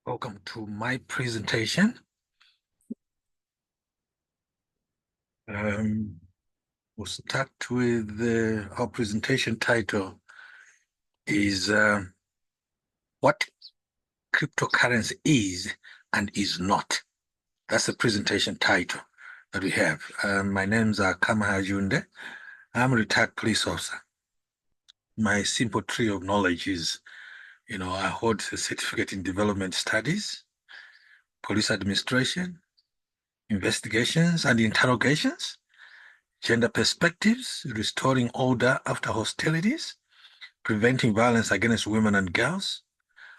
Welcome to my presentation. Um, we'll start with our presentation title is what cryptocurrency is and is not. That's the presentation title that we have. My name's Kama Junde. I'm a retired police officer. My simple tree of knowledge is, I hold a certificate in development studies, police administration, investigations and interrogations, gender perspectives, restoring order after hostilities, preventing violence against women and girls,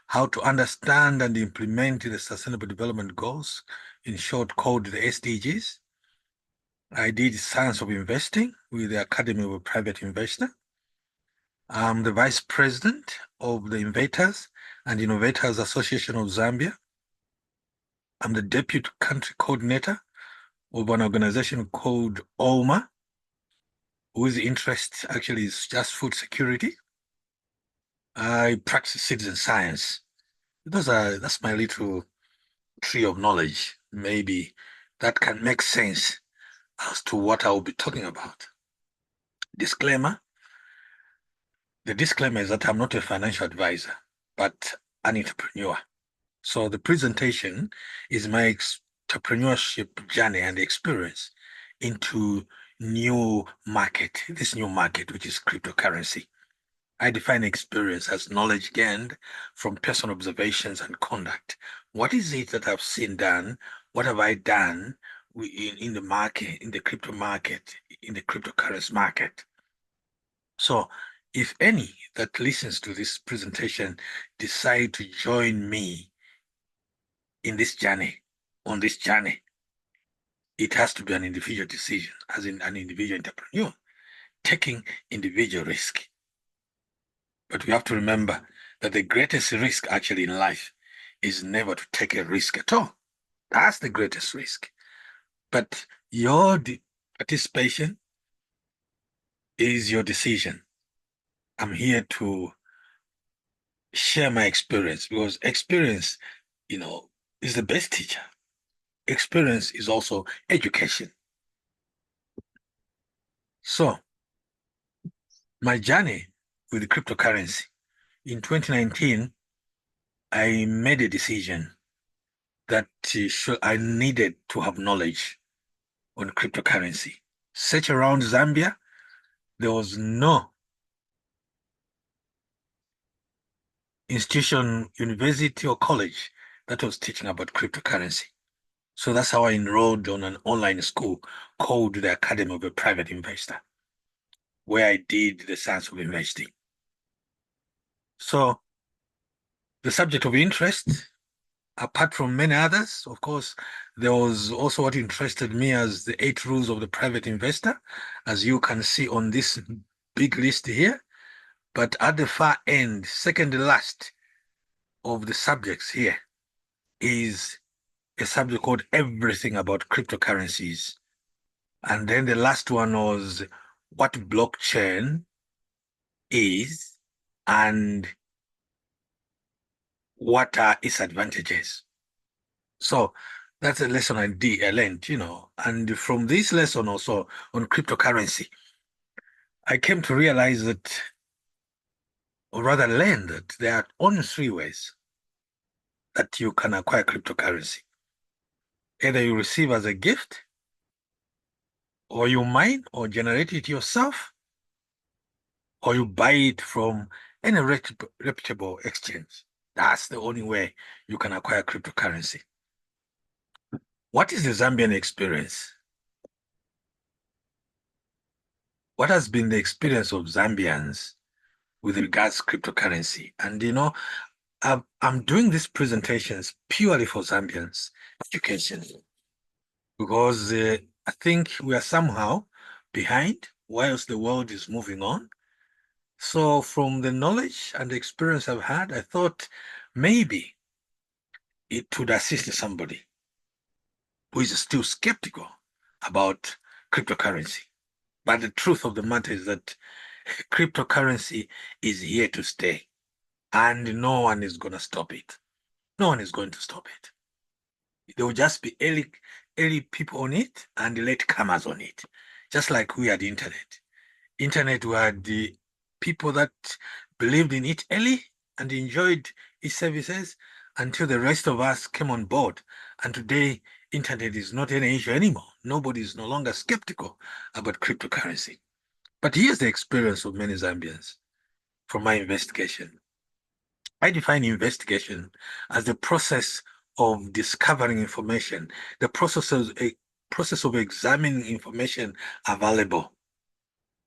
how to understand and implement the Sustainable Development Goals, in short called the SDGs. I did Science of Investing with the Academy of a Private Investor. I'm the Vice President of the Inventors and Innovators Association of Zambia. I'm the Deputy Country Coordinator of an organization called OMA, whose interest actually is just food security. I practice citizen science. That's my little tree of knowledge. Maybe that can make sense as to what I will be talking about. Disclaimer. The disclaimer is that I'm not a financial advisor, but an entrepreneur. So the presentation is my entrepreneurship journey and experience into this new market, which is cryptocurrency. I define experience as knowledge gained from personal observations and conduct. What is it that I've seen done? What have I done in the market, in the crypto market, in the cryptocurrency market? So if any that listens to this presentation decide to join me in this journey, on this journey, it has to be an individual decision, as in an individual entrepreneur, taking individual risk. But we have to remember that the greatest risk actually in life is never to take a risk at all. That's the greatest risk. But your participation is your decision. I'm here to share my experience because experience, is the best teacher. Experience is also education. So, my journey with the cryptocurrency in 2019, I made a decision that I needed to have knowledge on cryptocurrency. Search around Zambia, there was no institution, university, or college that was teaching about cryptocurrency. So that's how I enrolled on an online school called the Academy of a Private Investor, where I did the science of investing. So the subject of interest, apart from many others, of course, there was also what interested me as the 8 rules of the private investor, as you can see on this big list here. But at the far end, second to last of the subjects here is a subject called everything about cryptocurrencies. And then the last one was what blockchain is and what are its advantages. So that's a lesson I learned, And from this lesson also on cryptocurrency, I came to realize that, or rather learn that there are only 3 ways that you can acquire cryptocurrency. Either you receive as a gift, or you mine or generate it yourself, or you buy it from any reputable exchange. That's the only way you can acquire cryptocurrency. What is the Zambian experience? What has been the experience of Zambians with regards to cryptocurrency? And I'm doing these presentations purely for Zambians education because I think we are somehow behind whilst the world is moving on. So from the knowledge and the experience I've had, I thought maybe it would assist somebody who is still skeptical about cryptocurrency. But the truth of the matter is that cryptocurrency is here to stay and no one is going to stop it. No one is going to stop it. There will just be early people on it and latecomers on it, just like we had internet. Internet were the people that believed in it early and enjoyed its services until the rest of us came on board. And today, internet is not any issue anymore. Nobody is no longer skeptical about cryptocurrency. But here's the experience of many Zambians from my investigation. I define investigation as the process of discovering information, the process of examining information available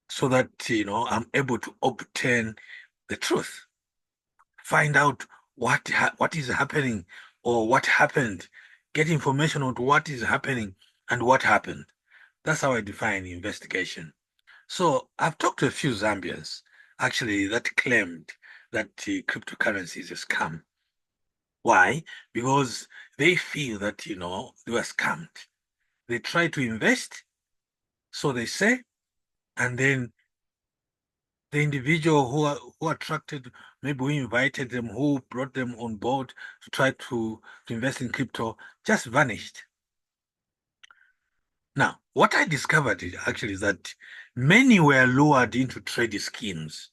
so that I'm able to obtain the truth, find out what is happening or what happened, get information on what is happening and what happened. That's how I define investigation. So I've talked to a few Zambians actually that claimed that cryptocurrency is a scam. Why? Because they feel that they were scammed. They try to invest, so they say, and then the individual who attracted, maybe who invited them, who brought them on board to try to invest in crypto, just vanished. Now, what I discovered actually is that many were lured into trade schemes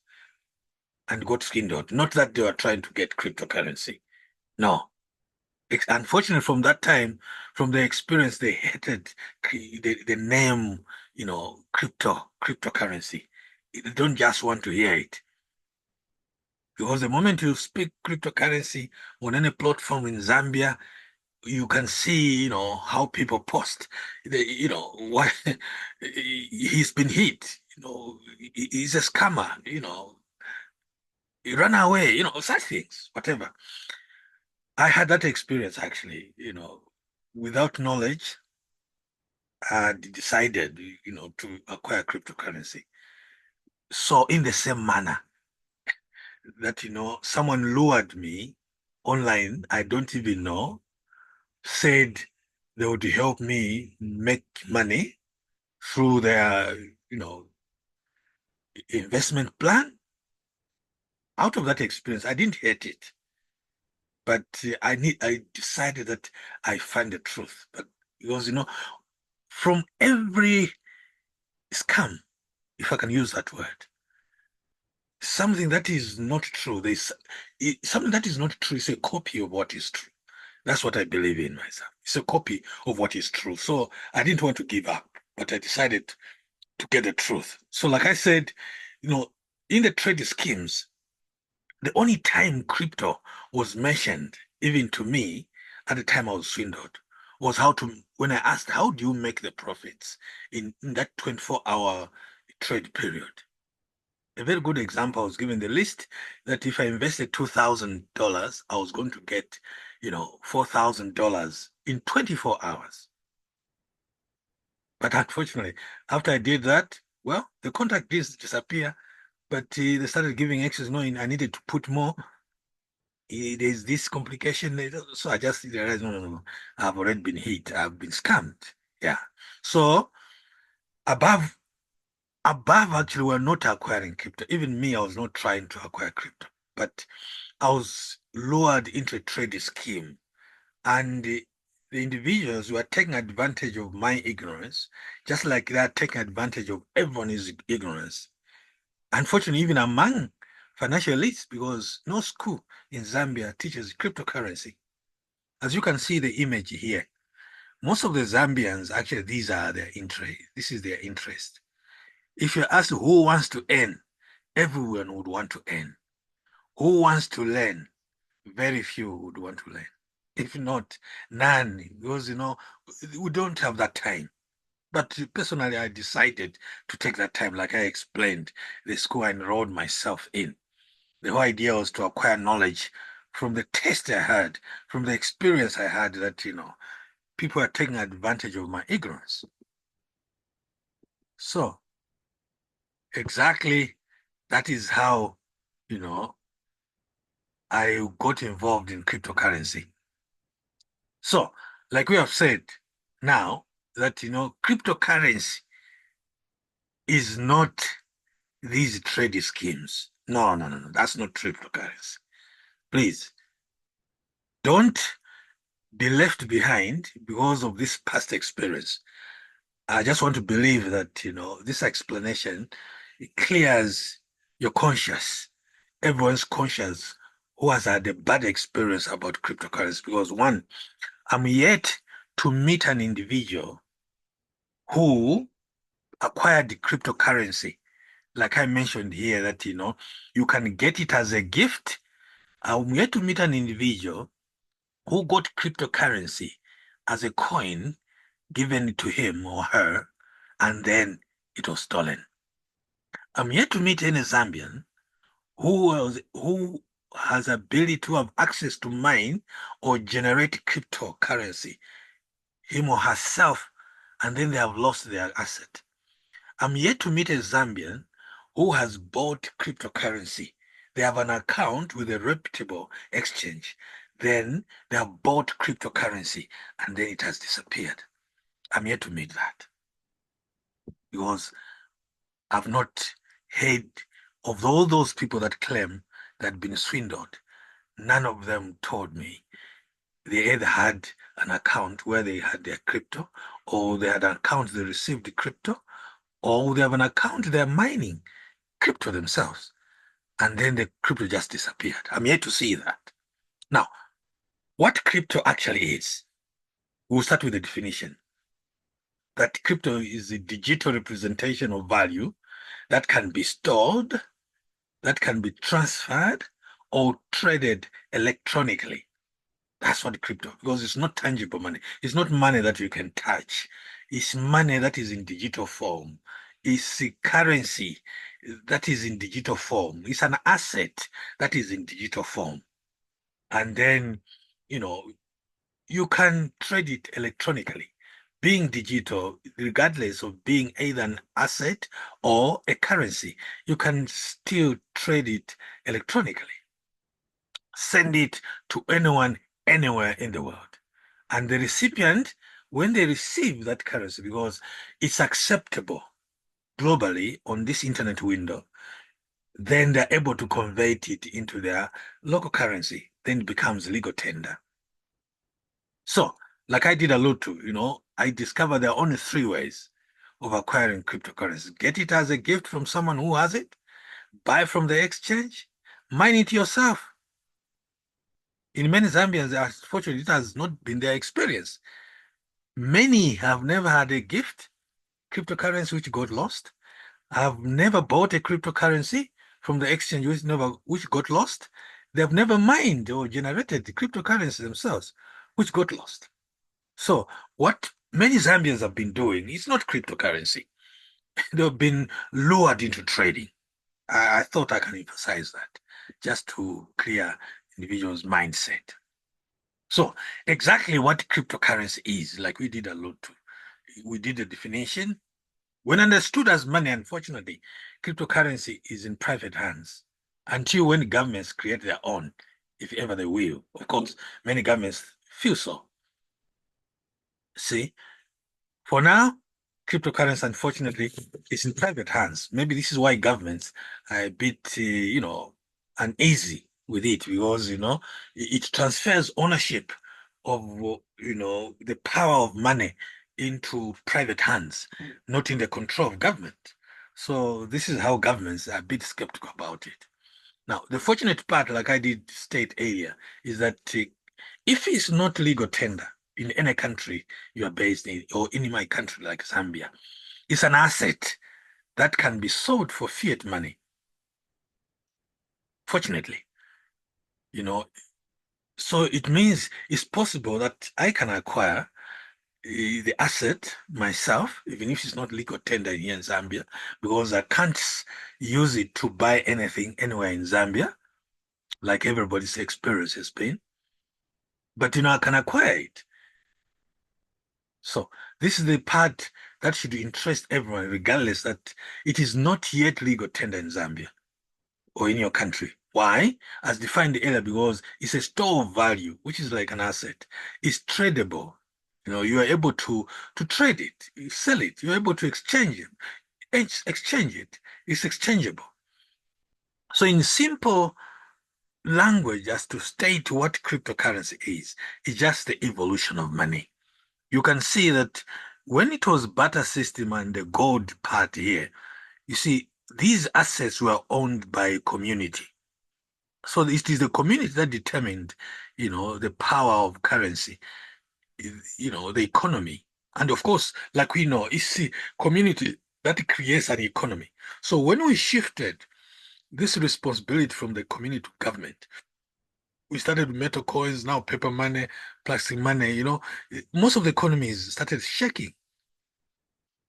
and got skinned out. Not that they were trying to get cryptocurrency. No. Unfortunately, from that time, from their experience, they hated the name, cryptocurrency. They don't just want to hear it. Because the moment you speak cryptocurrency on any platform in Zambia, you can see, how people post. Why he's been hit. He's a scammer. He ran away. Such things, whatever. I had that experience actually. Without knowledge, I decided, to acquire cryptocurrency. So in the same manner that, someone lured me online, I don't even know, said they would help me make money through their, investment plan. Out of that experience, I didn't hate it, but I decided that I find the truth. But because from every scam, if I can use that word, something that is not true. Something that is not true is a copy of what is true. That's what I believe in myself. It's a copy of what is true. So I didn't want to give up, but I decided to get the truth. So, like I said, in the trade schemes, the only time crypto was mentioned, even to me, at the time I was swindled, was when I asked, how do you make the profits in that 24-hour trade period? A very good example, I was given the list that if I invested $2,000, I was going to get, $4,000 in 24 hours. But unfortunately, after I did that, well, the contract did disappear, but they started giving excess, knowing I needed to put more. There's this complication. So I just realized, no, no, no, I've already been hit. I've been scammed. Yeah. So above actually, we're not acquiring crypto. Even me, I was not trying to acquire crypto, but I was lured into a trade scheme, and the individuals were taking advantage of my ignorance, just like they are taking advantage of everyone's ignorance. Unfortunately, even among financial elites, because no school in Zambia teaches cryptocurrency. As you can see the image here, most of the Zambians, actually, these are their interest. This is their interest. If you ask who wants to earn, everyone would want to earn. Who wants to learn? Very few would want to learn. If not, none, because we don't have that time. But personally, I decided to take that time, like I explained, the school I enrolled myself in. The whole idea was to acquire knowledge from the test I had, from the experience I had that, people are taking advantage of my ignorance. So exactly that is how, I got involved in cryptocurrency. So, like we have said now, that cryptocurrency is not these trade schemes. No, no, no, no. That's not cryptocurrency. Please. Don't be left behind because of this past experience. I just want to believe that, this explanation, it clears your conscience, everyone's conscience who has had a bad experience about cryptocurrency. Because one, I'm yet to meet an individual who acquired the cryptocurrency. Like I mentioned here, that, you can get it as a gift. I'm yet to meet an individual who got cryptocurrency as a coin given to him or her, and then it was stolen. I'm yet to meet any Zambian who has ability to have access to mine or generate cryptocurrency, him or herself, and then they have lost their asset. I'm yet to meet a Zambian who has bought cryptocurrency. They have an account with a reputable exchange. Then they have bought cryptocurrency and then it has disappeared. I'm yet to meet that because I've not heard of all those people that claim that had been swindled. None of them told me they either had an account where they had their crypto, or they had an account they received the crypto, or they have an account they're mining crypto themselves, and then the crypto just disappeared. I'm yet to see that. Now, what crypto actually is, we'll start with the definition. That crypto is a digital representation of value that can be stored, that can be transferred, or traded electronically. That's what crypto, because it's not tangible money. It's not money that you can touch. It's money that is in digital form. It's a currency that is in digital form. It's an asset that is in digital form. And then, you know, you can trade it electronically. Being digital, regardless of being either an asset or a currency, you can still trade it electronically. Send it to anyone, anywhere in the world. And the recipient, when they receive that currency, because it's acceptable globally on this internet window, then they're able to convert it into their local currency. Then it becomes legal tender. So, like I did allude to, I discovered there are only three ways of acquiring cryptocurrency. Get it as a gift from someone who has it, buy from the exchange, mine it yourself. In many Zambians, unfortunately, it has not been their experience. Many have never had a gift, cryptocurrency which got lost. Have never bought a cryptocurrency from the exchange which got lost. They've never mined or generated the cryptocurrency themselves, which got lost. So what many Zambians have been doing is not cryptocurrency. They've been lured into trading. I thought I can emphasize that just to clear individuals' mindset. So exactly what cryptocurrency is, like we did allude to, we did a definition. When understood as money, unfortunately, cryptocurrency is in private hands until when governments create their own, if ever they will. Of course, many governments feel so. See, for now, cryptocurrency, unfortunately, is in private hands. Maybe this is why governments are a bit, uneasy with it because, it transfers ownership of, the power of money into private hands, not in the control of government. So this is how governments are a bit skeptical about it. Now, the fortunate part, like I did state earlier, is that if it's not legal tender in any country you are based in, or in my country like Zambia, it's an asset that can be sold for fiat money. Fortunately, you know, so it means it's possible that I can acquire the asset myself, even if it's not legal tender here in Zambia, because I can't use it to buy anything anywhere in Zambia, like everybody's experience has been. But I can acquire it. So this is the part that should interest everyone, regardless that it is not yet legal tender in Zambia or in your country. Why? As defined earlier, because it's a store of value, which is like an asset. It's tradable. You are able to trade it, you sell it, you're able to exchange it. Exchange it. It's exchangeable. So in simple language as to state what cryptocurrency is. It's just the evolution of money. You can see that when it was barter system and the gold part here, you see, these assets were owned by a community. So it is the community that determined, the power of currency, the economy. And of course, like we know, it's the community that creates an economy. So when we shifted this responsibility from the community to government, we started with metal coins, now paper money, plastic money, most of the economies started shaking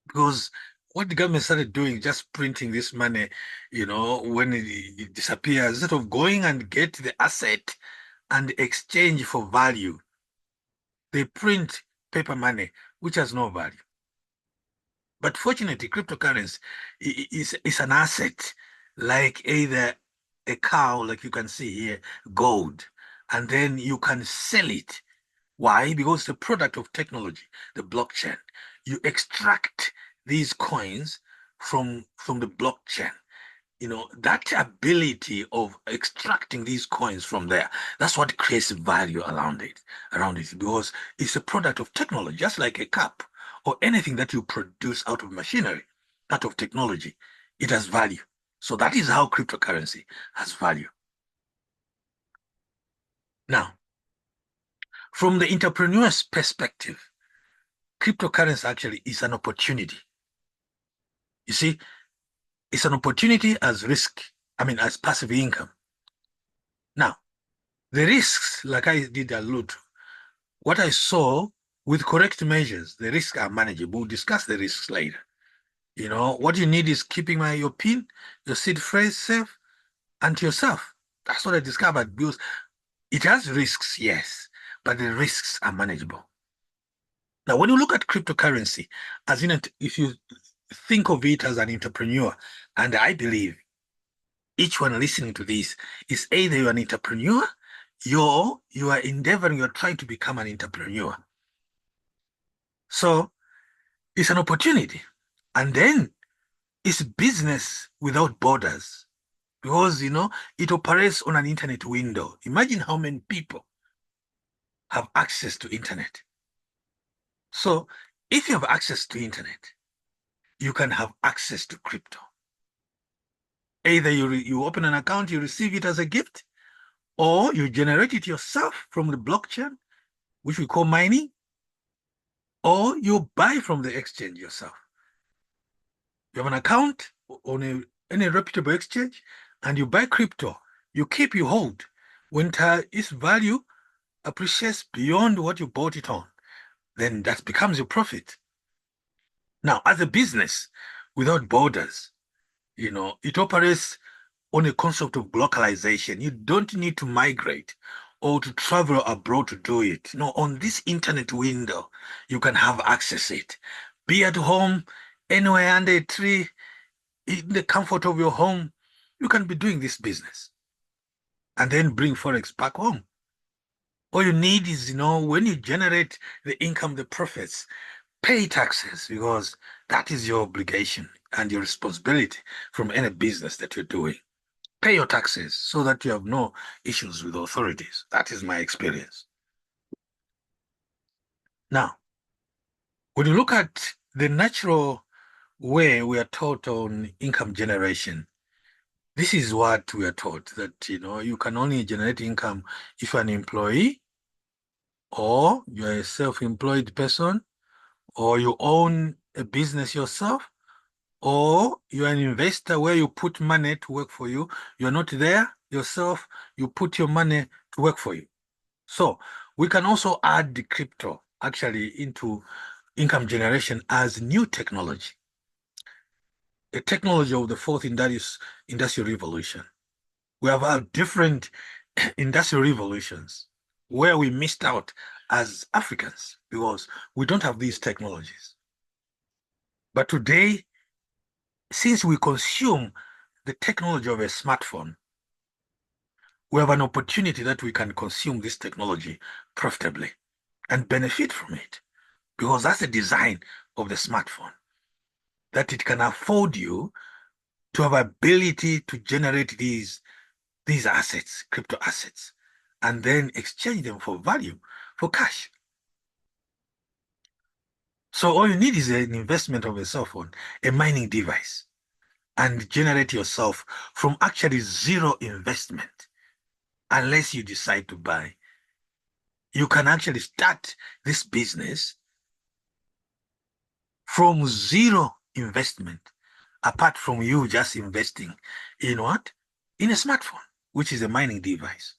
because what the government started doing, just printing this money, when it disappears, instead of going and get the asset and exchange for value, they print paper money, which has no value. But fortunately, cryptocurrency is an asset, like either a cow, like you can see here, gold, and then you can sell it. Why? Because the product of technology, the blockchain, you extract these coins from the blockchain. That ability of extracting these coins from there, that's what creates value around it, because it's a product of technology, just like a cup or anything that you produce out of machinery, out of technology, it has value. So that is how cryptocurrency has value. Now, from the entrepreneur's perspective, cryptocurrency actually is an opportunity. You see, it's an opportunity as risk, as passive income. Now, the risks, like I did allude to, what I saw with correct measures, the risks are manageable. We'll discuss the risks later. What you need is keeping your PIN, your seed phrase safe, and to yourself. That's what I discovered, because it has risks, yes, but the risks are manageable. Now, when you look at cryptocurrency, if you think of it as an entrepreneur, and I believe each one listening to this is either you're an entrepreneur, you are endeavoring, you're trying to become an entrepreneur. So it's an opportunity. And then it's business without borders, because, it operates on an internet window. Imagine how many people have access to internet. So if you have access to internet, you can have access to crypto. Either you open an account, you receive it as a gift, or you generate it yourself from the blockchain, which we call mining, or you buy from the exchange yourself. You have an account on any reputable exchange, and you buy crypto. You keep, you hold. When its value appreciates beyond what you bought it on, then that becomes your profit. Now, as a business without borders, it operates on a concept of localization. You don't need to migrate or to travel abroad to do it. On this internet window, you can have access to it. Be at home, anywhere under a tree, in the comfort of your home, you can be doing this business and then bring Forex back home. All you need is, when you generate the income, the profits, pay taxes, because that is your obligation and your responsibility from any business that you're doing. Pay your taxes so that you have no issues with authorities. That is my experience. Now, when you look at the natural way we are taught on income generation, this is what we are taught, that you can only generate income if you're an employee, or you're a self-employed person, or you own a business yourself, or you're an investor where you put money to work for you. You're not there yourself, you put your money to work for you. So we can also add the crypto actually into income generation as new technology, a technology of the fourth industrial revolution. We have had different industrial revolutions where we missed out as Africans because we don't have these technologies. But today, since we consume the technology of a smartphone, we have an opportunity that we can consume this technology profitably and benefit from it, because that's the design of the smartphone, that it can afford you to have ability to generate these these assets, crypto assets, and then exchange them for value, for cash. So all you need is an investment of a cell phone, a mining device, and generate yourself from actually zero investment, unless you decide to buy. You can actually start this business from zero investment, apart from you just investing in what? In a smartphone, which is a mining device.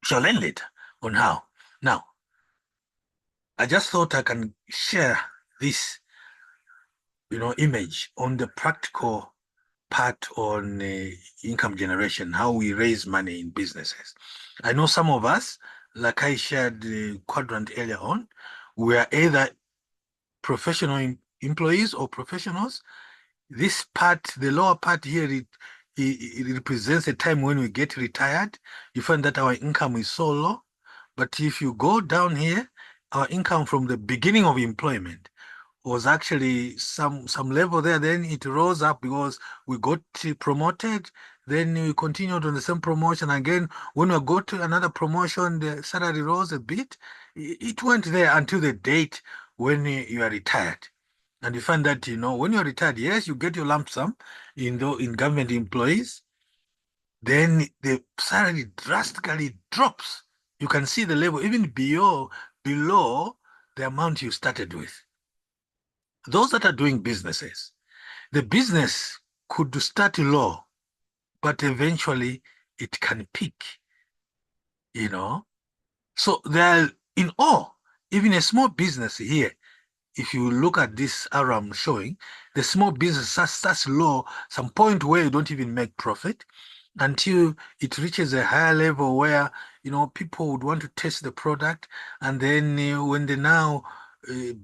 Shall learn later on how. Now, I just thought I can share this, image on the practical part on income generation, how we raise money in businesses. I know some of us, like I shared the quadrant earlier on, we are either professional employees or professionals. This part, the lower part here, it represents a time when we get retired. You find that our income is so low. But if you go down here, our income from the beginning of employment was actually some level there. Then it rose up because we got promoted. Then we continued on the same promotion again. When we got to another promotion, the salary rose a bit. It went there until the date when you are retired. And you find that, when you're retired, yes, you get your lump sum in government employees, then the salary drastically drops. You can see the level even below the amount you started with. Those that are doing businesses, the business could start low, but eventually it can peak, you know. So there, in all, even a small business here, if you look at this arrow I'm showing, the small business starts low, some point where you don't even make profit until it reaches a higher level where, people would want to test the product. And then when they now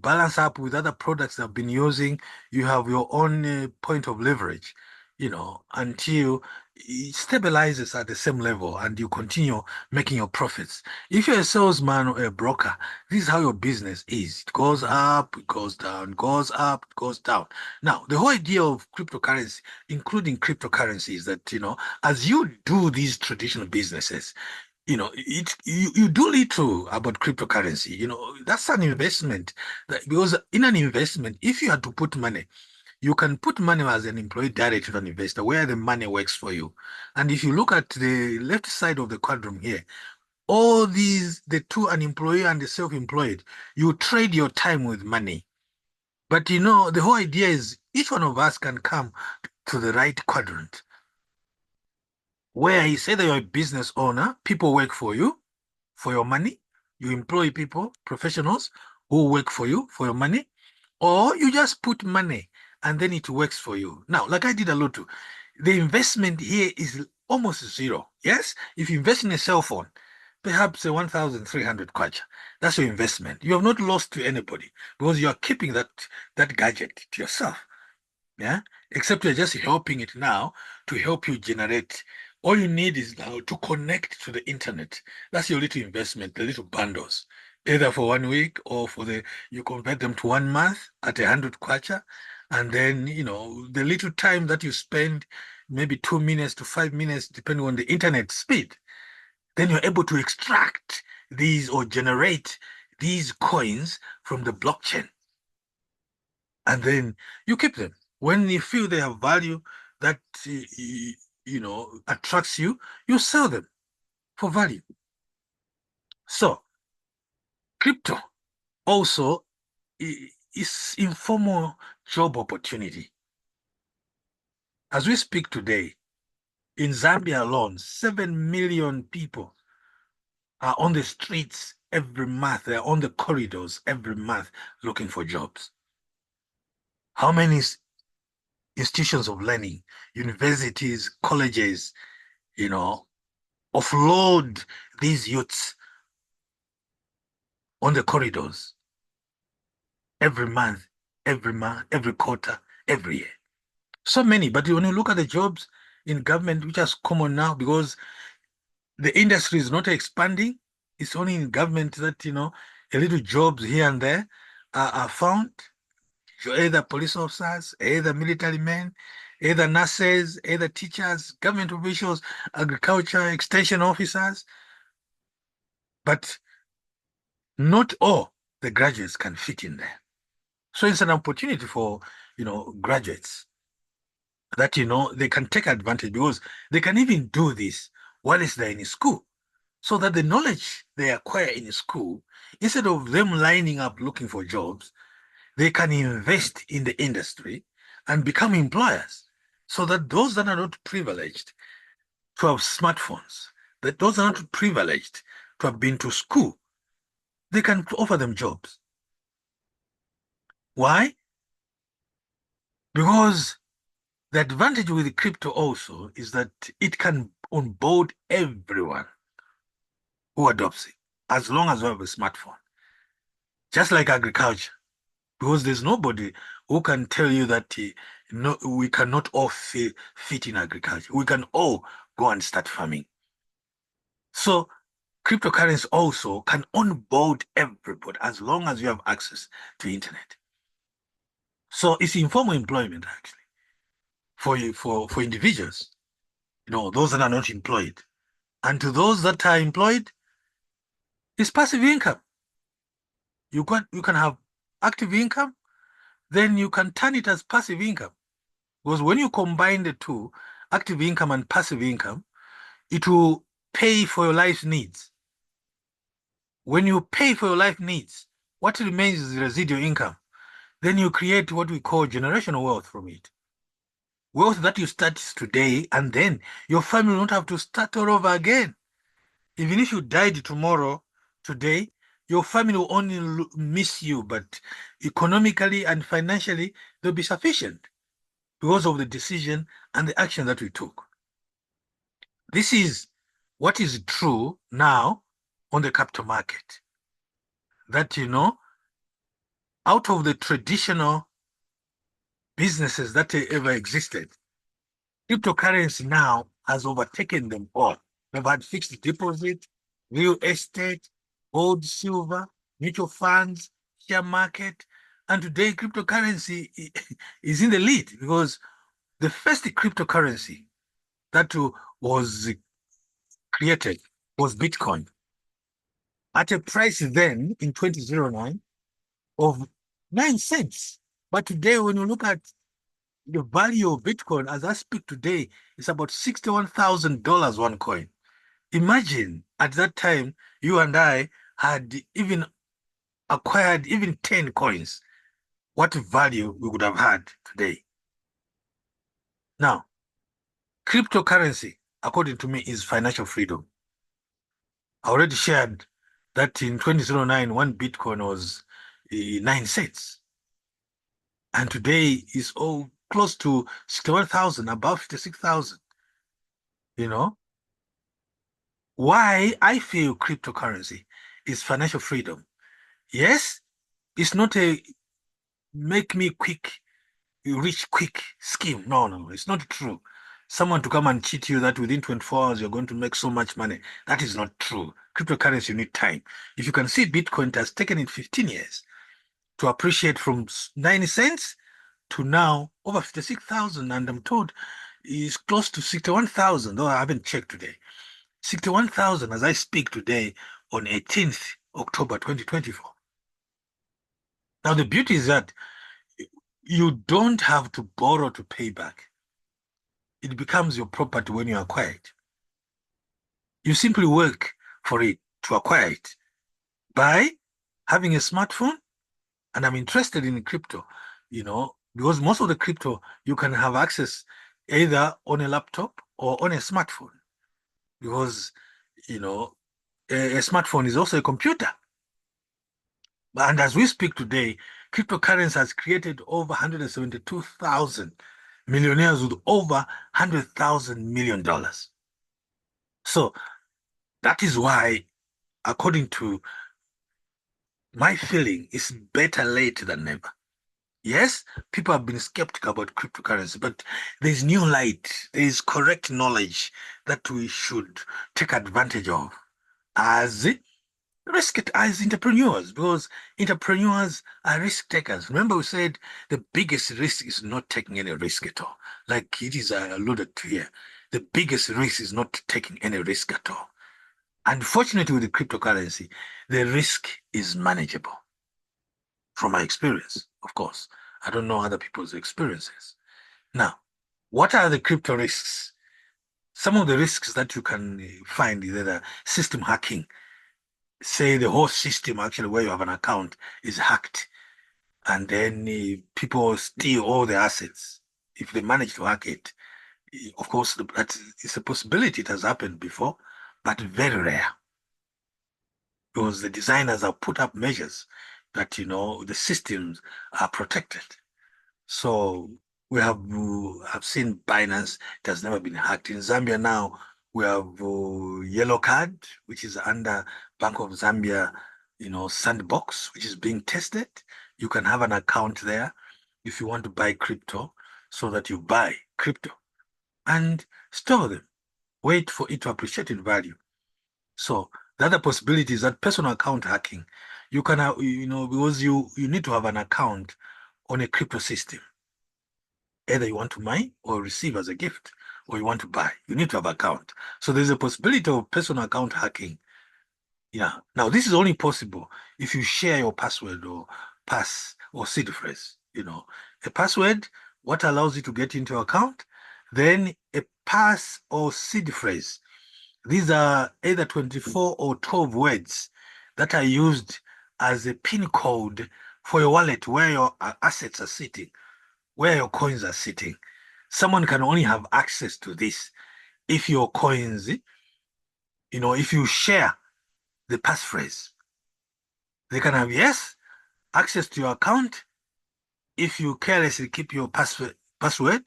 balance up with other products they've been using, you have your own point of leverage, until it stabilizes at the same level and you continue making your profits. If you're a salesman or a broker, this is how your business is. It goes up, it goes down, goes up, it goes down. Now, the whole idea of cryptocurrency, including cryptocurrency, is that, as you do these traditional businesses, you do little about cryptocurrency. That's an investment. Because in an investment, if you had to put money, you can put money as an employee directly to an investor where the money works for you. And if you look at the left side of the quadrant here, all these, the two, an employee and the self-employed, you trade your time with money. But the whole idea is each one of us can come to the right quadrant where you say that you're a business owner, people work for you for your money. You employ people, professionals who work for you for your money, or you just put money and then it works for you. Now, like I did a lot to, the investment here is almost zero. Yes, if you invest in a cell phone, perhaps a 1,300 kwacha, that's your investment. You have not lost to anybody because you are keeping that gadget to yourself. Yeah, except you're just helping it now to help you generate. All you need is now to connect to the internet. That's your little investment, the little bundles, either for 1 week or you convert them to 1 month at 100 kwacha. And then, the little time that you spend, maybe 2 minutes to 5 minutes, depending on the internet speed, then you're able to extract these or generate these coins from the blockchain. And then you keep them. When you feel they have value that attracts you, you sell them for value. So crypto also is informal job opportunity. As we speak today, in Zambia alone, 7 million people are on the streets every month. They're on the corridors every month looking for jobs. How many institutions of learning, universities, colleges, offload these youths on the corridors every month, every quarter, every year? So many. But when you look at the jobs in government, which is common now because the industry is not expanding, it's only in government that, a little jobs here and there, are, found. Either police officers, either military men, either nurses, either teachers, government officials, agriculture, extension officers, but not all the graduates can fit in there. So it's an opportunity for, graduates that, they can take advantage because they can even do this while they're in school. So that the knowledge they acquire in school, instead of them lining up looking for jobs, they can invest in the industry and become employers. So that those that are not privileged to have smartphones, that those are not privileged to have been to school, they can offer them jobs. Why? Because the advantage with crypto also is that it can onboard everyone who adopts it, as long as you have a smartphone. Just like agriculture, because there's nobody who can tell you that no, we cannot all fit in agriculture. We can all go and start farming. So cryptocurrency also can onboard everybody as long as you have access to internet. So it's informal employment actually for you for individuals, those that are not employed. And to those that are employed, it's passive income. You can have active income, then you can turn it as passive income. Because when you combine the two, active income and passive income, it will pay for your life needs. When you pay for your life needs, what remains is residual income. Then you create what we call generational wealth from it. Wealth that you start today, and then your family will not have to start all over again. Even if you died tomorrow, today, your family will only miss you, but economically and financially, they'll be sufficient because of the decision and the action that we took. This is what is true now on the capital market. That, out of the traditional businesses that ever existed, cryptocurrency now has overtaken them all. They've had fixed deposit, real estate, gold, silver, mutual funds, share market. And today, cryptocurrency is in the lead because the first cryptocurrency that was created was Bitcoin at a price then in 2009 of 9 cents. But today, when you look at the value of Bitcoin, as I speak today, it's about $61,000 one coin. Imagine at that time, you and I had even acquired even 10 coins, what value we would have had today. Now, cryptocurrency, according to me, is financial freedom. I already shared that in 2009, one Bitcoin was 9 cents. And today is all close to 61,000, above 56,000. Why I feel cryptocurrency is financial freedom. Yes, it's not a make me rich quick scheme. No, no, it's not true. Someone to come and cheat you that within 24 hours you're going to make so much money. That is not true. Cryptocurrency, you need time. If you can see Bitcoin has taken it 15 years to appreciate from 90 cents to now over 56,000, and I'm told is close to 61,000, though I haven't checked today. 61,000 as I speak today on 18th October 2024. Now, the beauty is that you don't have to borrow to pay back. It becomes your property when you acquire it. You simply work for it to acquire it by having a smartphone. And I'm interested in crypto, because most of the crypto you can have access either on a laptop or on a smartphone. Because, a smartphone is also a computer. And as we speak today, cryptocurrency has created over 172,000 millionaires with over $100,000 million. So that is why, according to my feeling, it's better late than never. Yes, people have been skeptical about cryptocurrency, but there's new light, there's correct knowledge that we should take advantage of as risk it as entrepreneurs, because entrepreneurs are risk takers. Remember, we said the biggest risk is not taking any risk at all. like it is alluded to here, the biggest risk is not taking any risk at all. Unfortunately, with the cryptocurrency, the risk is manageable. From my experience, of course. I don't know other people's experiences. Now, what are the crypto risks? Some of the risks that you can find is either system hacking. Say the whole system actually where you have an account is hacked, and then people steal all the assets. If they manage to hack it, of course, that is a possibility. It has happened before, but very rare because the designers have put up measures that the systems are protected. So we have seen Binance. It has never been hacked. In Zambia now, we have Yellow Card, which is under Bank of Zambia, sandbox, which is being tested. You can have an account there if you want to buy crypto, so that you buy crypto and store them. Wait for it to appreciate in value. So the other possibility is that personal account hacking. You can have, because you need to have an account on a crypto system. Either you want to mine or receive as a gift, or you want to buy. You need to have an account. So there's a possibility of personal account hacking. Yeah. Now this is only possible if you share your password or pass or seed phrase. A password, what allows you to get into your account, then a pass or seed phrase. These are either 24 or 12 words that are used as a PIN code for your wallet where your assets are sitting, where your coins are sitting. Someone can only have access to this if your coins, if you share the passphrase. They can have, yes, access to your account if you carelessly keep your password, because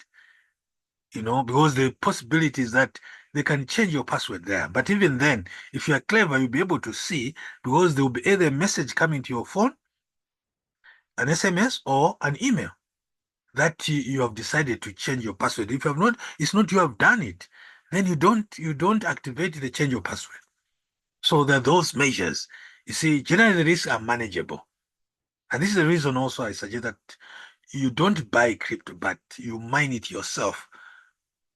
the possibility is that they can change your password there. But even then, if you are clever, you'll be able to see, because there will be either a message coming to your phone, an SMS, or an email that you have decided to change your password. If you have not, it's not you have done it. Then you don't activate the change of password. So there are those measures. You see, generally the risks are manageable. And this is the reason also I suggest that you don't buy crypto, but you mine it yourself,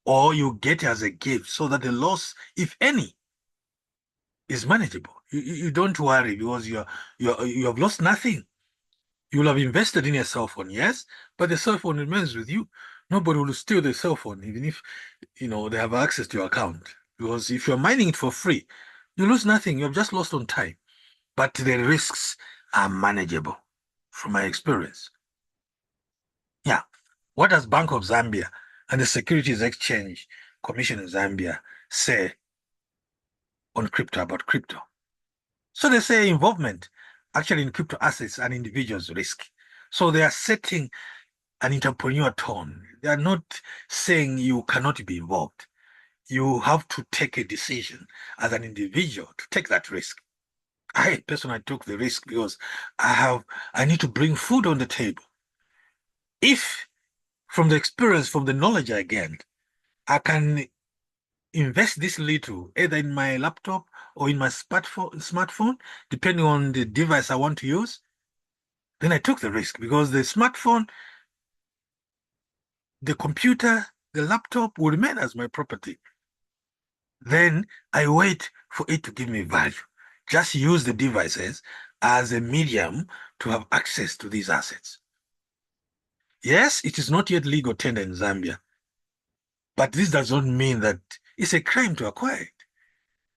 or you get it as a gift, so that the loss, if any, is manageable. You don't worry, because you have lost nothing. You will have invested in a cell phone, yes, but the cell phone remains with you. Nobody will steal the cell phone, even if they have access to your account. Because if you're mining it for free, you lose nothing. You have just lost on time. But the risks are manageable, from my experience. Yeah. What does Bank of Zambia and the Securities Exchange Commission in Zambia say on crypto, about crypto? So they say involvement actually in crypto assets and individuals risk. So they are setting an entrepreneur tone. They are not saying you cannot be involved. You have to take a decision as an individual to take that risk. I personally took the risk because I need to bring food on the table. If from the experience, from the knowledge I gained, I can invest this little either in my laptop or in my smartphone, depending on the device I want to use, then I took the risk, because the smartphone, the computer, the laptop will remain as my property. Then I wait for it to give me value. Just use the devices as a medium to have access to these assets. Yes, it is not yet legal tender in Zambia, but this does not mean that it's a crime to acquire it,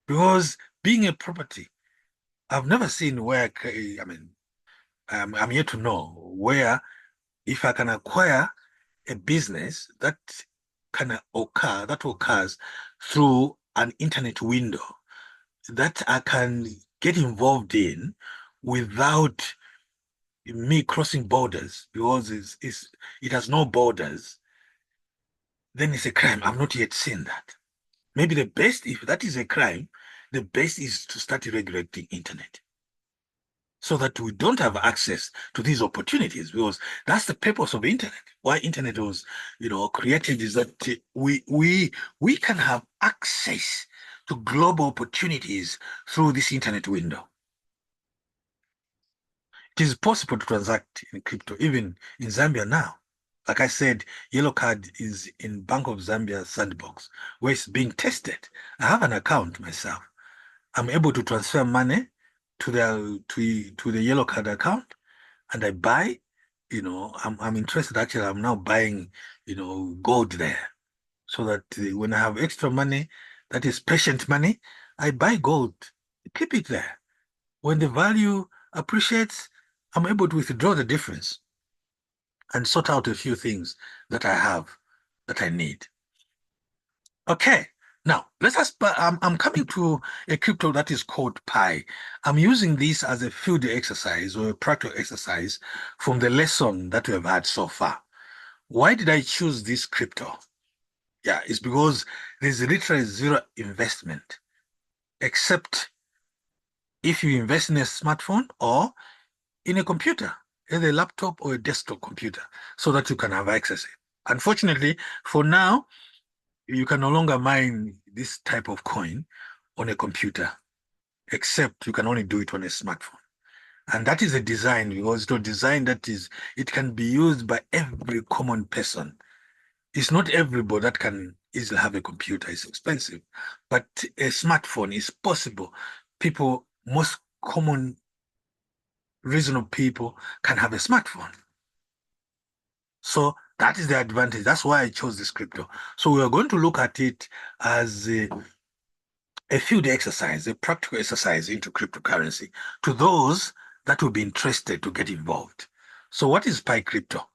because being a property, I've never seen where, I mean, I'm yet to know where, if I can acquire a business that occurs through an internet window, that I can get involved in without me crossing borders, because it has no borders, then it's a crime. I've not yet seen that. Maybe the best, if that is a crime, the best is to start regulating internet, so that we don't have access to these opportunities, because that's the purpose of internet. Why internet was, created, is that we can have access to global opportunities through this internet window. It is possible to transact in crypto, even in Zambia now, Like I said, yellow card is in Bank of Zambia sandbox where it's being tested. I have an account myself. I'm able to transfer money to the yellow card account, and I buy. I'm interested. Actually, I'm now buying, gold there, so that when I have extra money, that is patient money, I buy gold, keep it there. When the value appreciates, I'm able to withdraw the difference and sort out a few things that I have that I need. Okay. Now, I'm coming to a crypto that is called Pi. I'm using this as a field exercise or a practical exercise from the lesson that we have had so far. Why did I choose this crypto? Yeah, it's because there's literally zero investment, except if you invest in a smartphone or in a computer, either a laptop or a desktop computer, so that you can have access. Unfortunately, for now, you can no longer mine this type of coin on a computer, except you can only do it on a smartphone. And that is a design, because it's a design that it can be used by every common person. It's not everybody that can easily have a computer. It's expensive, but a smartphone is possible. Most common, reasonable people can have a smartphone. So that is the advantage. That's why I chose this crypto. So we are going to look at it as a field exercise, a practical exercise into cryptocurrency to those that will be interested to get involved. So what is Pi Crypto?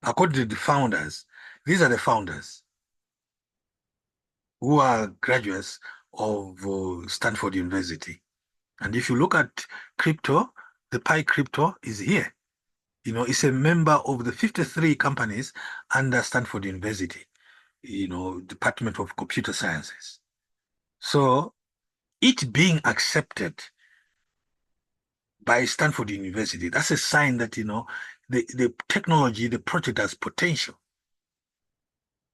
According to the founders, these are the founders who are graduates of Stanford University. And if you look at crypto, the Pi Crypto is here. It's a member of the 53 companies under Stanford University, Department of Computer Sciences. So it being accepted by Stanford University, that's a sign that, the technology, the project has potential,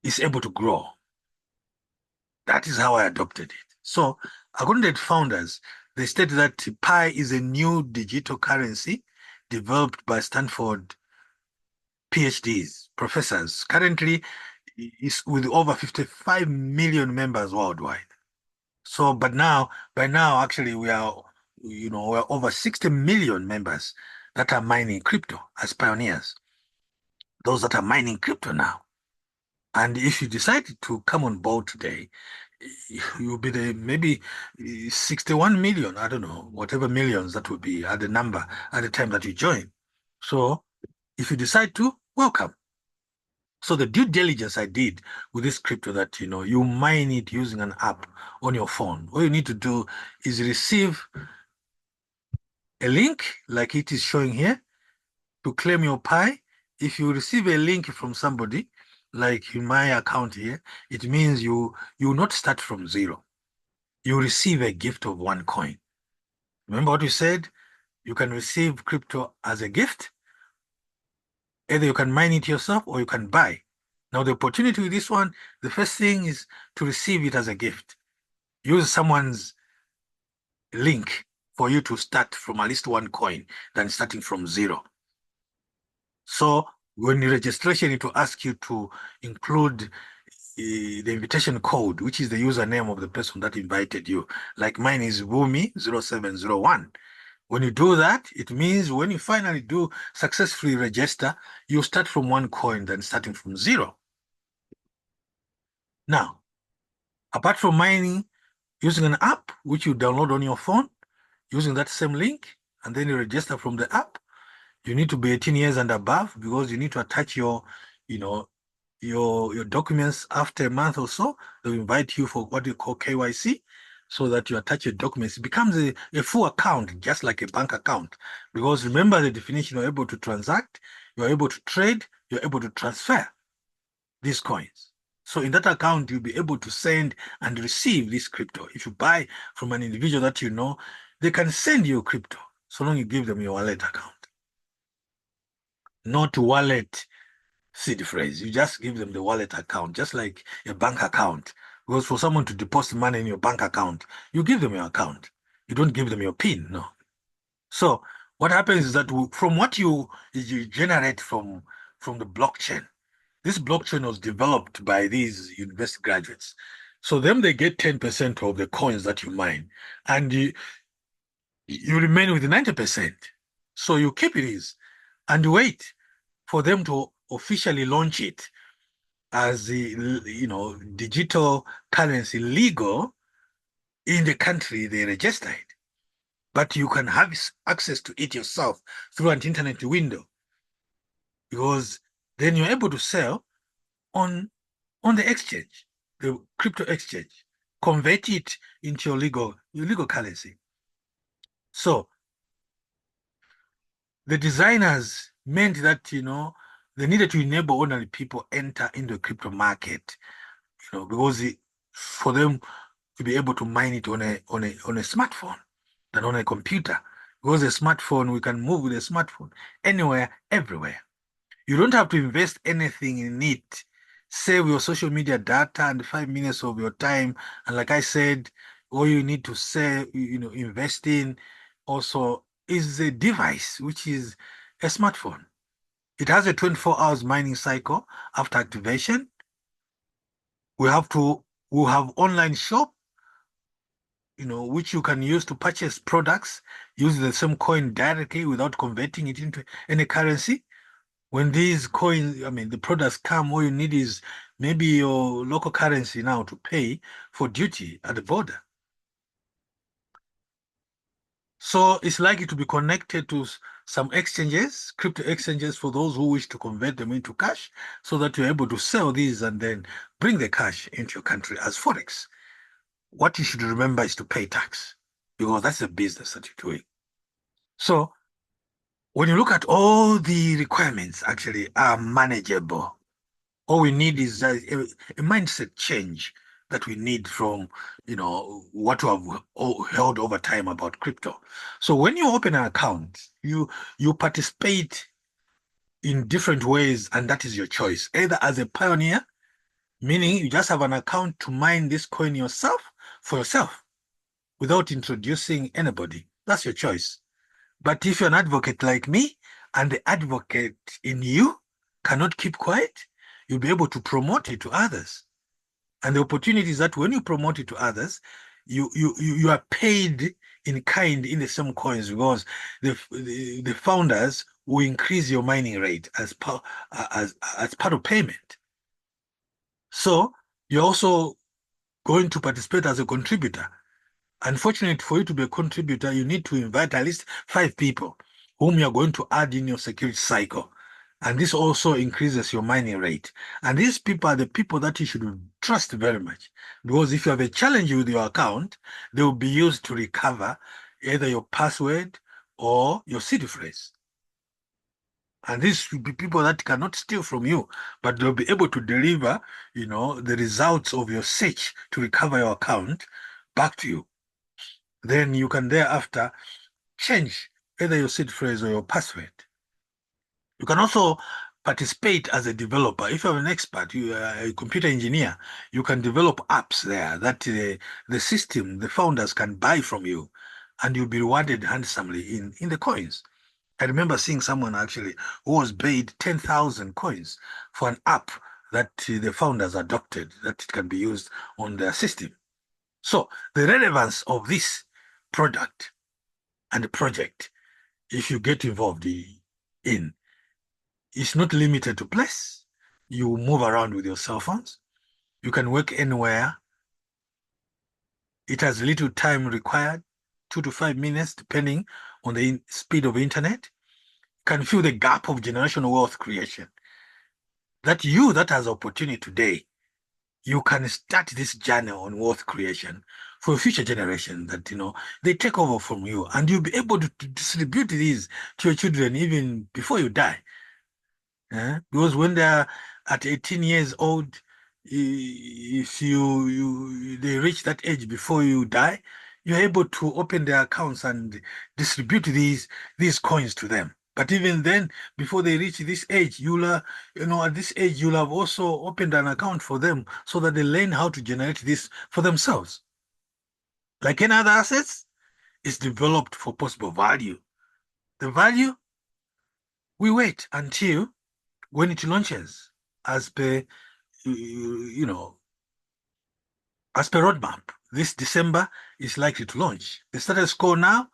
is able to grow. That is how I adopted it. So according to the founders, they stated that Pi is a new digital currency developed by Stanford PhDs, professors. Currently, is with over 55 million members worldwide. So, by now, actually, we're over 60 million members that are mining crypto as pioneers. Those that are mining crypto now. And if you decide to come on board today, you'll be maybe 61 million, I don't know, whatever millions that would be at the number at the time that you join. So if you decide to, welcome. So the due diligence I did with this crypto that, you mine it using an app on your phone. All you need to do is receive a link like it is showing here to claim your Pi. If you receive a link from somebody, like in my account here, it means you will not start from zero. You receive a gift of 1 coin. Remember what we said? You can receive crypto as a gift. Either you can mine it yourself or you can buy. Now, the opportunity with this one, the first thing is to receive it as a gift. Use someone's link for you to start from at least 1 coin than starting from zero. So when you registration, it will ask you to include the invitation code, which is the username of the person that invited you. Like mine is Wumi0701. When you do that, it means when you finally do successfully register, you start from 1 coin than starting from zero. Now, apart from mining, using an app, which you download on your phone, using that same link, and then you register from the app, you need to be 18 years and above because you need to attach your documents after a month or so. They'll invite you for what you call KYC, so that you attach your documents. It becomes a full account, just like a bank account. Because remember the definition, you're able to transact, you're able to trade, you're able to transfer these coins. So in that account, you'll be able to send and receive this crypto. If you buy from an individual that you know, they can send you crypto, so long you give them your wallet account. Not wallet seed phrase. You just give them the wallet account, just like a bank account. Because for someone to deposit money in your bank account, you give them your account. You don't give them your PIN, no. So what happens is that from what you generate from from the blockchain. This blockchain was developed by these university graduates. So them, they get 10% of the coins that you mine, and you remain with 90%. So you keep it and wait for them to officially launch it as the digital currency legal in the country they registered. But you can have access to it yourself through an internet window, because then you're able to sell on the exchange, the crypto exchange, convert it into your legal currency. So the designers meant that they needed to enable ordinary people enter into the crypto market, because for them to be able to mine it on a smartphone than on a computer. Because a smartphone, we can move with a smartphone anywhere, everywhere. You don't have to invest anything in it. Save your social media data and 5 minutes of your time. And like I said, all you need to save, invest in also is a device, which is a smartphone. It has a 24 hours mining cycle after activation. We have online shop, which you can use to purchase products using the same coin directly without converting it into any currency. When these coins, I mean, the products come, all you need is maybe your local currency now to pay for duty at the border. So it's likely to be connected to some exchanges, crypto exchanges, for those who wish to convert them into cash, so that you're able to sell these and then bring the cash into your country as forex. What you should remember is to pay tax, because that's the business that you're doing. So when you look at all the requirements actually are manageable. All we need is a mindset change that we need from, what we have held over time about crypto. So when you open an account, you participate in different ways, and that is your choice. Either as a pioneer, meaning you just have an account to mine this coin yourself for yourself without introducing anybody. That's your choice. But if you're an advocate like me, and the advocate in you cannot keep quiet, you'll be able to promote it to others. And the opportunity is that when you promote it to others, you are paid in kind in the same coins, because the founders will increase your mining rate as part of payment. So you're also going to participate as a contributor. Unfortunately, for you to be a contributor, you need to invite at least 5 people whom you're going to add in your security cycle. And this also increases your mining rate. And these people are the people that you should trust very much. Because if you have a challenge with your account, they will be used to recover either your password or your seed phrase. And these should be people that cannot steal from you, but they'll be able to deliver, the results of your search to recover your account back to you. Then you can thereafter change either your seed phrase or your password. You can also participate as a developer. If you're an expert, you are a computer engineer, you can develop apps there that the system, the founders can buy from you, and you'll be rewarded handsomely in the coins. I remember seeing someone actually who was paid 10,000 coins for an app that the founders adopted, that it can be used on their system. So the relevance of this product and project, if you get involved in, it's not limited to place. You move around with your cell phones. You can work anywhere. It has little time required, 2 to 5 minutes, depending on the speed of internet. Can fill the gap of generational wealth creation. That has opportunity today, you can start this journey on wealth creation for a future generation that, they take over from you, and you'll be able to distribute these to your children even before you die. Because when they're at 18 years old, if they reach that age before you die, you're able to open their accounts and distribute these coins to them. But even then, before they reach this age, at this age, you'll have also opened an account for them so that they learn how to generate this for themselves. Like any other assets, it's developed for possible value. The value, we wait until when it launches, as per, as per roadmap, this December is likely to launch. The status quo now,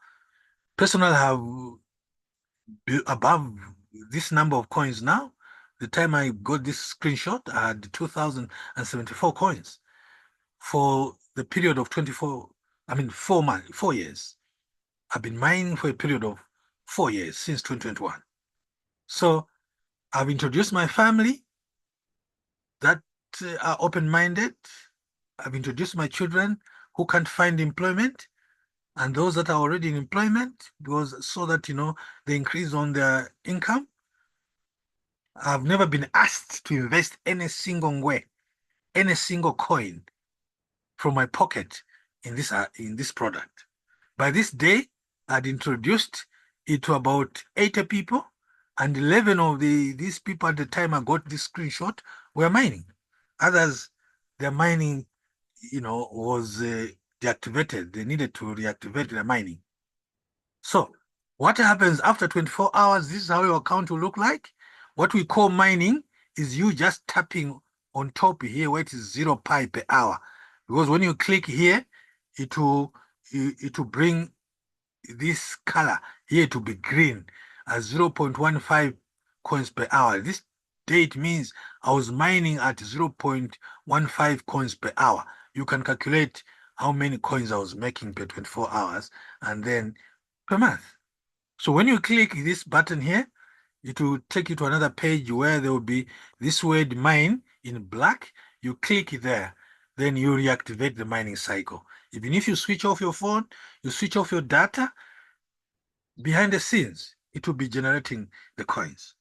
personal have above this number of coins now. The time I got this screenshot, I had 2,074 coins for the period of 4 years. I've been mining for a period of 4 years since 2021. So I've introduced my family that are open-minded. I've introduced my children who can't find employment, and those that are already in employment, because so that they increase on their income. I've never been asked to invest any single way, any single coin from my pocket in this product. By this day, I'd introduced it to about 80 people, and 11 of these people at the time I got this screenshot were mining. Others, their mining, was deactivated. They needed to reactivate their mining. So what happens after 24 hours? This is how your account will look like. What we call mining is you just tapping on top here where it is 0 pi per hour. Because when you click here, it will bring this color here to be green at 0.15 coins per hour. This date means I was mining at 0.15 coins per hour. You can calculate how many coins I was making per 24 hours and then per month. So when you click this button here, it will take you to another page where there will be this word mine in black. You click there, then you reactivate the mining cycle. Even if you switch off your phone, you switch off your data, behind the scenes, it will be generating the coins.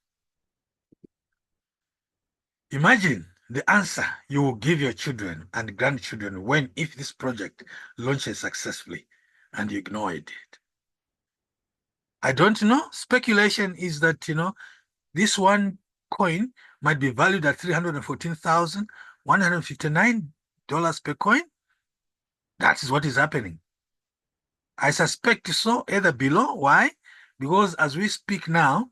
Imagine the answer you will give your children and grandchildren if this project launches successfully and you ignore it. I don't know. Speculation is that, this one coin might be valued at $314,159 per coin. That is what is happening. I suspect so, either below. Why? Because as we speak now,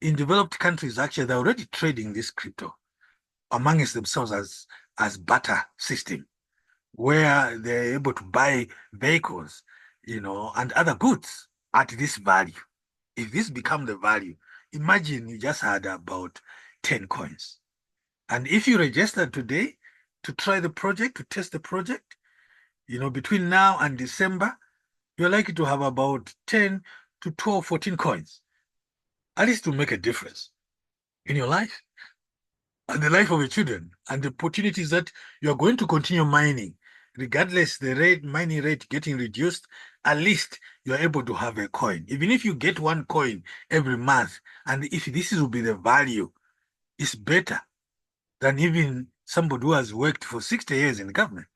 in developed countries, actually, they're already trading this crypto amongst themselves as barter system, where they're able to buy vehicles, and other goods at this value. If this become the value, imagine you just had about 10 coins. And if you register today to try the project, to test the project, between now and December, you're likely to have about 10 to 12, 14 coins. At least to make a difference in your life and the life of your children, and the opportunities that you're going to continue mining, regardless the mining rate getting reduced. At least you're able to have a coin. Even if you get one coin every month, and if this will be the value, it's better than even somebody who has worked for 60 years in the government.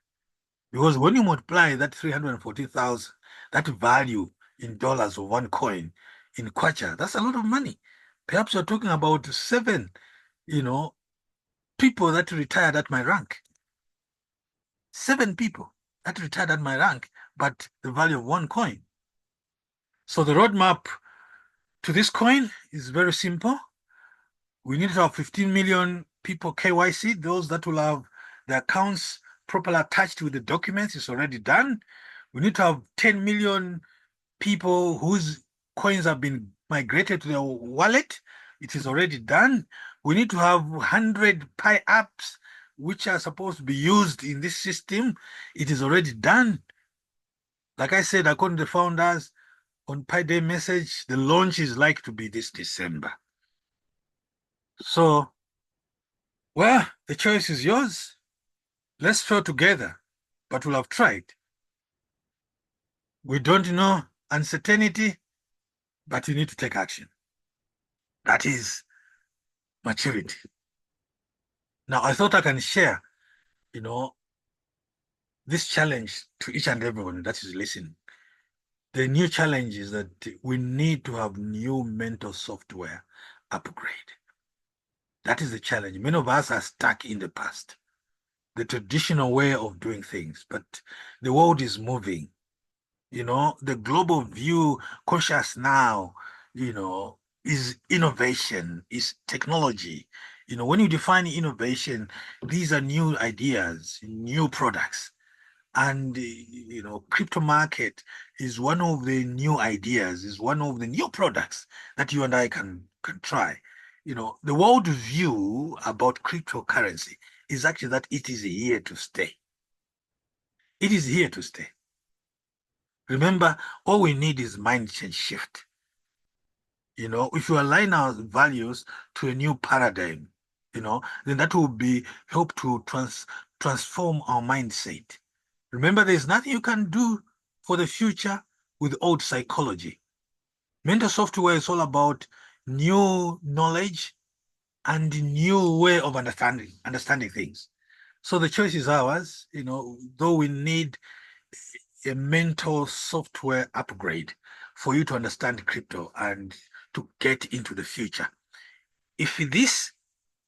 Because when you multiply that 340,000, that value in dollars of one coin in kwacha, that's a lot of money. Perhaps you're talking about 7, people that retired at my rank. 7 people that retired at my rank, but the value of one coin. So the roadmap to this coin is very simple. We need to have 15 million people KYC, those that will have their accounts properly attached with the documents. It's already done. We need to have 10 million people whose coins have been migrated to their wallet. It is already done. We need to have 100 Pi apps which are supposed to be used in this system. It is already done. Like I said, according to the founders on Pi Day message, the launch is likely to be this December. So, well, the choice is yours. Let's fail together, but we'll have tried. We don't know uncertainty, but you need to take action. That is maturity. Now, I thought I can share, this challenge to each and everyone that is listening. The new challenge is that we need to have new mental software upgrade. That is the challenge. Many of us are stuck in the past, the traditional way of doing things, but the world is moving. The global view, conscious now, is innovation, is technology. When you define innovation, these are new ideas, new products. And crypto market is one of the new ideas, is one of the new products that you and I can try. The world view about cryptocurrency is actually that it is here to stay. It is here to stay. Remember, all we need is mind change shift. If you align our values to a new paradigm, then that will be help to transform our mindset. Remember, there's nothing you can do for the future with old psychology. Mental software is all about new knowledge and new way of understanding things. So the choice is ours, though we need a mental software upgrade for you to understand crypto and to get into the future. If this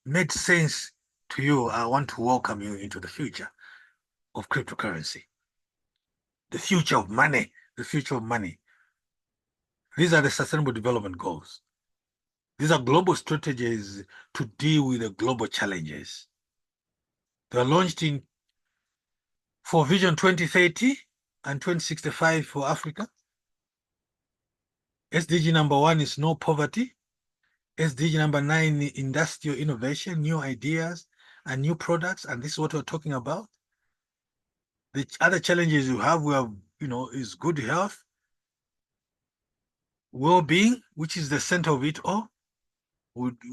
made sense to you, I want to welcome you into the future of cryptocurrency, the future of money, the future of money. These are the Sustainable Development Goals. These are global strategies to deal with the global challenges. They are launched for Vision 2030 and 2065 for Africa. SDG number 1 is no poverty. SDG number 9, industrial innovation, new ideas and new products. And this is what we're talking about. The other challenges we have, is good health, well-being, which is the center of it all.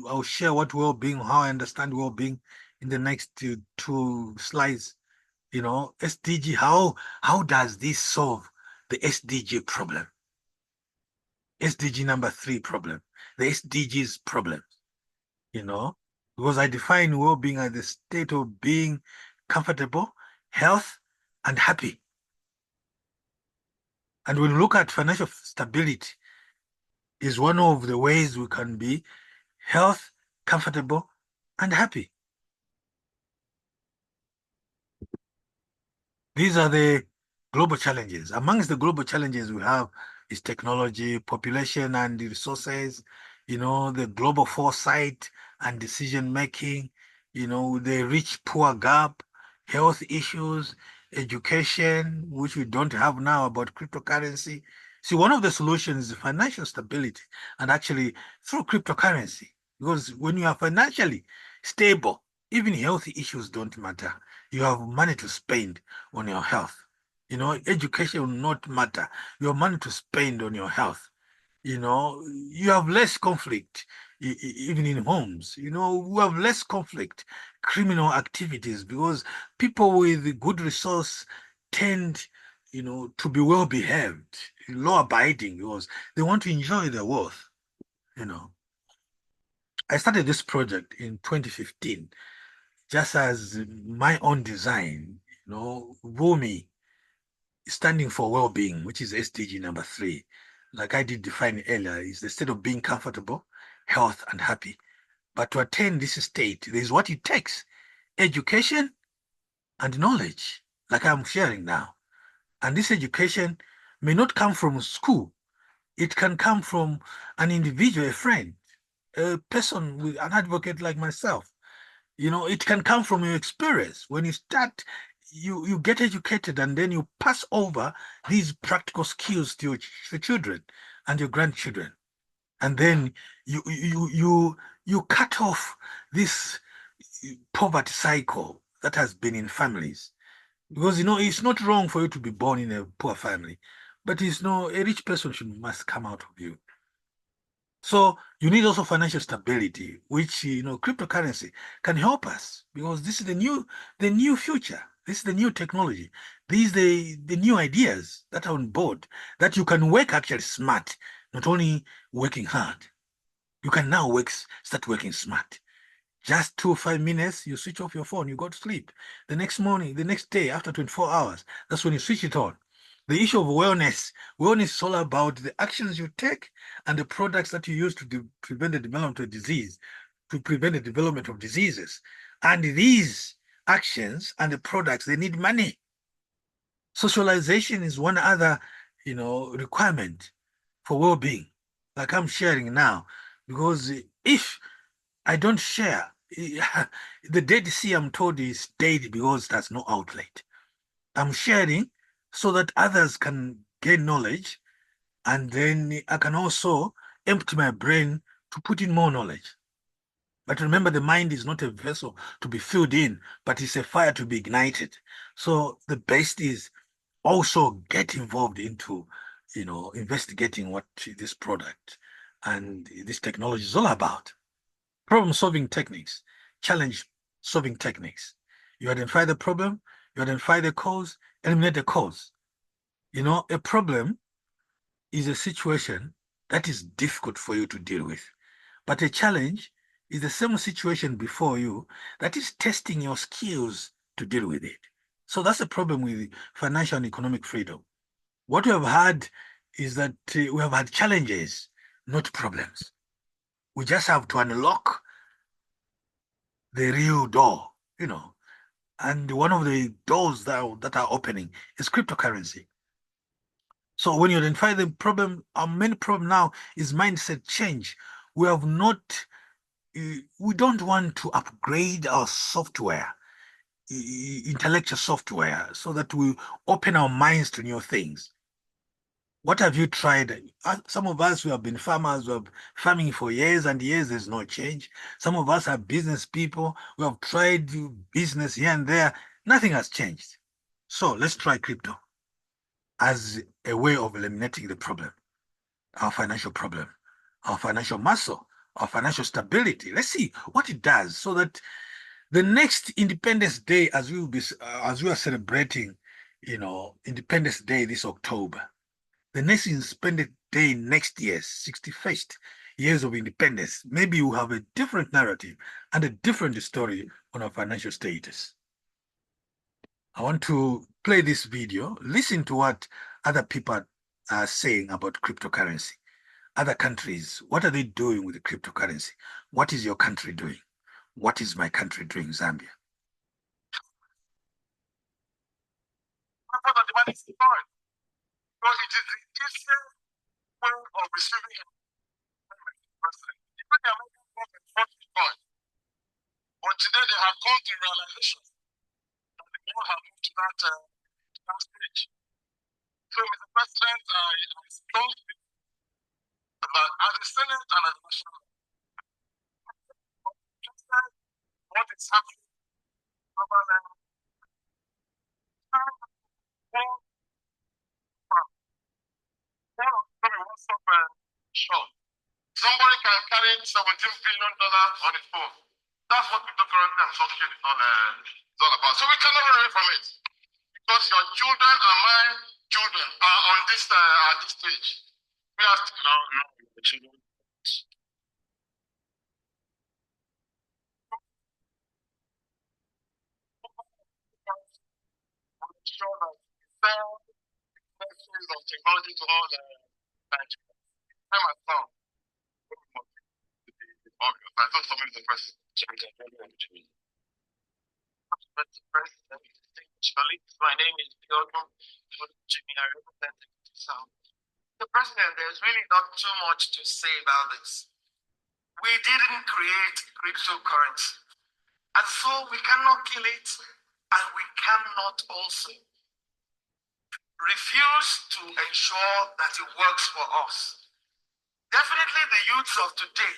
I'll share what well-being, how I understand well-being in the next two slides. SDG, how does this solve the SDG problem? SDG number 3 problem, the SDGs problem, because I define well-being as the state of being comfortable, health, and happy. And when we look at financial stability, is one of the ways we can be health, comfortable, and happy. These are the global challenges. Amongst the global challenges we have is technology, population and resources, the global foresight and decision making, the rich-poor gap, health issues, education, which we don't have now about cryptocurrency. See, one of the solutions is financial stability, and actually through cryptocurrency, because when you are financially stable, even health issues don't matter. You have money to spend on your health. Education will not matter. You have money to spend on your health. You have less conflict, even in homes. We have less conflict, criminal activities, because people with good resource tend, to be well behaved, law abiding, because they want to enjoy their wealth. I started this project in 2015, just as my own design, Rumi, standing for well-being, which is SDG number 3, like I did define earlier, is the state of being comfortable, health, and happy. But to attain this state, there's what it takes: education and knowledge, like I'm sharing now. And this education may not come from school. It can come from an individual, a friend, a person, with an advocate like myself. It can come from your experience. When you start, you get educated, and then you pass over these practical skills to your children and your grandchildren. And then you cut off this poverty cycle that has been in families. Because it's not wrong for you to be born in a poor family, but a rich person must come out of you. So you need also financial stability, which cryptocurrency can help us, because this is the new future. This is the new technology. These the new ideas that are on board, that you can work actually smart, not only working hard. You can now start working smart. Just 2 or 5 minutes, you switch off your phone, you go to sleep. The next morning, the next day, after 24 hours, that's when you switch it on. The issue of wellness is all about the actions you take and the products that you use to prevent the development of disease, to prevent the development of diseases. And these actions and the products, they need money. Socialization is one other, requirement for well-being. Like I'm sharing now, Because if I don't share, the Dead Sea, I'm told, is dead because there's no outlet. I'm sharing so that others can gain knowledge, and then I can also empty my brain to put in more knowledge. But remember, the mind is not a vessel to be filled in, but it's a fire to be ignited. So the best is also get involved into, investigating what this product and this technology is all about. Problem solving techniques, challenge solving techniques. You identify the problem, you identify the cause, eliminate the cause. A problem is a situation that is difficult for you to deal with. But a challenge is the same situation before you that is testing your skills to deal with it. So that's the problem with financial and economic freedom. What we have had is that we have had challenges, not problems. We just have to unlock the real door. And one of the doors that are opening is cryptocurrency. So when you identify the problem, our main problem now is mindset change. We have not, we don't want to upgrade our software, intellectual software, so that we open our minds to new things. What have you tried? Some of us who have been farmers, who have farming for years and years, there's no change. Some of us are business people who have tried business here and there. Nothing has changed. So let's try crypto as a way of eliminating the problem, our financial problem, our financial muscle, our financial stability. Let's see what it does so that the next Independence Day, as we are celebrating, Independence Day this October, the next Independence Day next year, 61st years of independence, maybe you have a different narrative and a different story on our financial status. I want to play this video, listen to what other people are saying about cryptocurrency. Other countries, what are they doing with the cryptocurrency? What is your country doing? What is my country doing, Zambia? The money is foreign. Because it is the easiest way of receiving employment. Even the American government fought with God. But today they have come to realization that they will have moved to that stage. So, Mr. President, I strongly believe that as the Senate and as the National President, what is happening in government, sure. Somebody can carry $17 billion on his phone. That's what cryptocurrency and blockchain is all about. So we cannot run away from it. Because your children and my children are on this at this stage. We are still the children. Sure that sell messages of technology to all the Nigerians. Time has come. I thought something was the president. Mr. President, distinguished colleagues, my name is Piotr Jimmy. I represent the South. The President, there's really not too much to say about this. We didn't create cryptocurrency. And so we cannot kill it, and we cannot also refuse to ensure that it works for us. Definitely the youths of today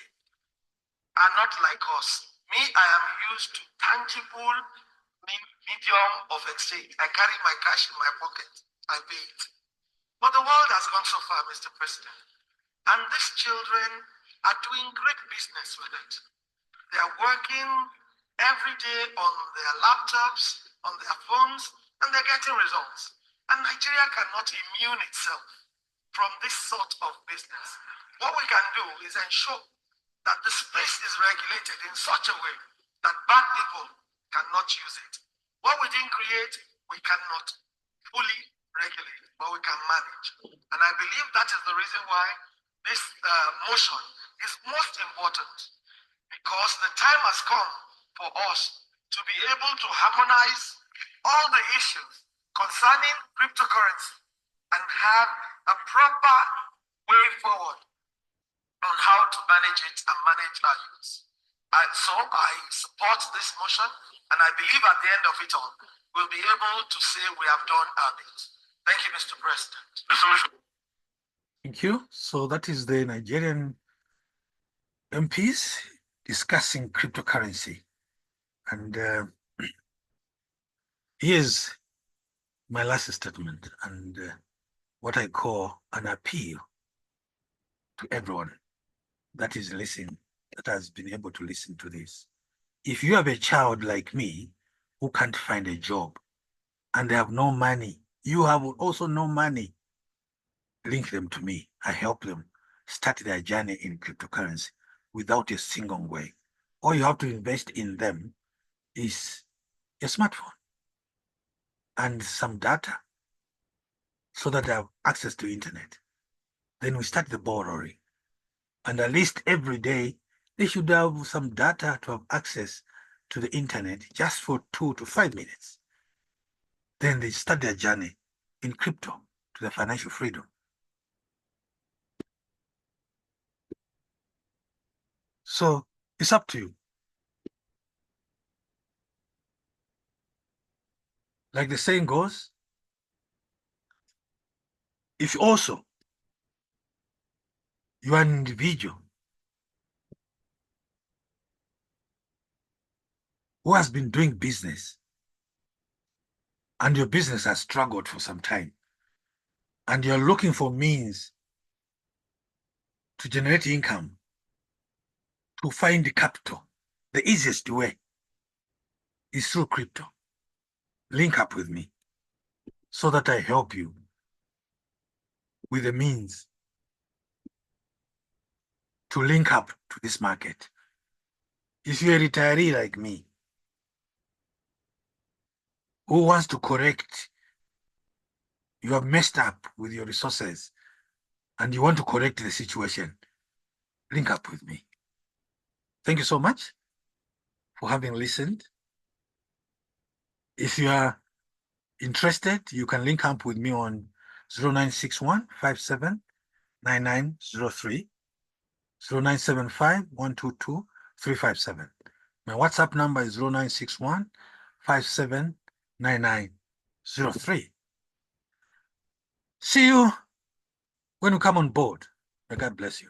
are not like us. Me, I am used to tangible medium of exchange. I carry my cash in my pocket. I pay it. But the world has gone so far, Mr. President. And these children are doing great business with it. They are working every day on their laptops, on their phones, and they're getting results. And Nigeria cannot immune itself from this sort of business. What we can do is ensure that the space is regulated in such a way that bad people cannot use it. What we didn't create, we cannot fully regulate, but we can manage. And I believe that is the reason why this motion is most important, because the time has come for us to be able to harmonize all the issues concerning cryptocurrency and have a proper way forward. on how to manage it and manage our youth. So I support this motion, and I believe at the end of it all, we'll be able to say we have done our bit. Thank you, Mr. President. Thank you. So that is the Nigerian MPs discussing cryptocurrency. And here's my last statement and what I call an appeal to everyone that is listening, that has been able to listen to this. If you have a child like me who can't find a job and they have no money, you have also no money, link them to me. I help them start their journey in cryptocurrency without a single way. All you have to invest in them is a smartphone and some data so that they have access to internet. Then we start the ball rolling. And at least every day, they should have some data to have access to the internet just for 2 to 5 minutes. Then they start their journey in crypto to their financial freedom. So it's up to you. Like the saying goes, if also you are an individual who has been doing business and your business has struggled for some time and you're looking for means to generate income, to find the capital, the easiest way is through crypto. Link up with me so that I help you with the means to link up to this market. If you're a retiree like me who wants to correct, you have messed up with your resources and you want to correct the situation, link up with me. Thank you so much for having listened. If you are interested, you can link up with me on 0961 57 9903, 0975 122 357. My WhatsApp number is 0961 57 9903. See you when you come on board. May God bless you.